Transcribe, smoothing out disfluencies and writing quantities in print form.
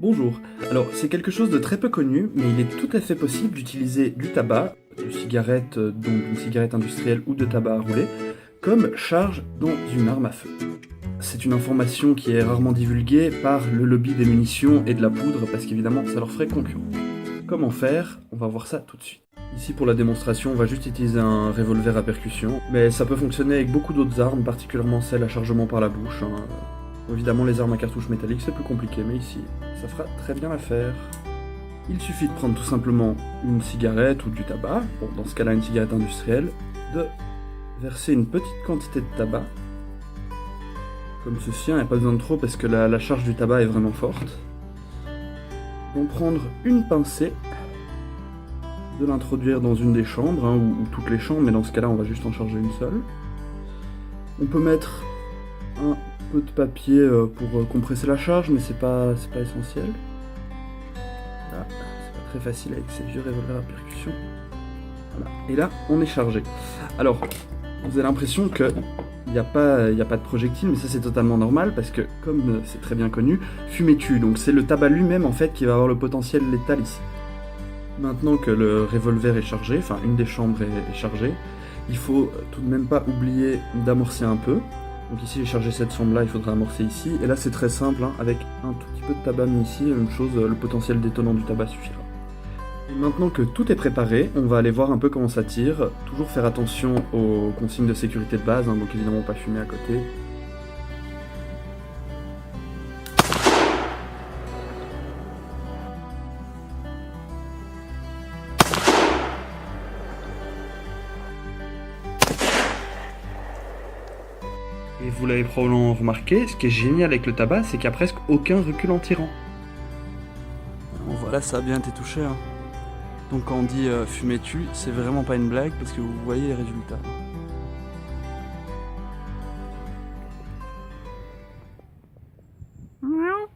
Bonjour. Alors, c'est quelque chose de très peu connu, mais il est tout à fait possible d'utiliser du tabac, de cigarette, donc une cigarette industrielle ou de tabac à rouler, comme charge dans une arme à feu. C'est une information qui est rarement divulguée par le lobby des munitions et de la poudre, parce qu'évidemment, ça leur ferait concurrence. Comment faire? On va voir ça tout de suite. Ici, pour la démonstration, on va juste utiliser un revolver à percussion, mais ça peut fonctionner avec beaucoup d'autres armes, particulièrement celles à chargement par la bouche. Évidemment, les armes à cartouches métalliques, c'est plus compliqué, mais ici, ça fera très bien l'affaire. Il suffit de prendre tout simplement une cigarette ou du tabac, bon, dans ce cas-là une cigarette industrielle, de verser une petite quantité de tabac, comme ceci, il n'y a pas besoin de trop parce que la charge du tabac est vraiment forte. On va prendre une pincée, de l'introduire dans une des chambres, ou toutes les chambres, mais dans ce cas-là, on va juste en charger une seule. On peut mettre un peu de papier pour compresser la charge, mais c'est pas essentiel. Là, c'est pas très facile avec ces vieux revolvers à percussion. Voilà. Et là, on est chargé. Alors, vous avez l'impression que il n'y a pas de projectile, mais ça c'est totalement normal parce que, comme c'est très bien connu, fumer tue. Donc c'est le tabac lui-même en fait qui va avoir le potentiel létal ici. Maintenant que le revolver est chargé, enfin une des chambres est chargée, il faut tout de même pas oublier d'amorcer un peu. Donc ici j'ai chargé cette chambre là, il faudra amorcer ici. Et là c'est très simple, avec un tout petit peu de tabac mis ici, même chose, le potentiel détonnant du tabac suffira. Et maintenant que tout est préparé, on va aller voir un peu comment ça tire. Toujours faire attention aux consignes de sécurité de base, donc évidemment pas fumer à côté. Et vous l'avez probablement remarqué, ce qui est génial avec le tabac, c'est qu'il n'y a presque aucun recul en tirant. Bon, voilà, ça a bien été touché. Donc quand on dit fumer tue, c'est vraiment pas une blague parce que vous voyez les résultats. Miaou.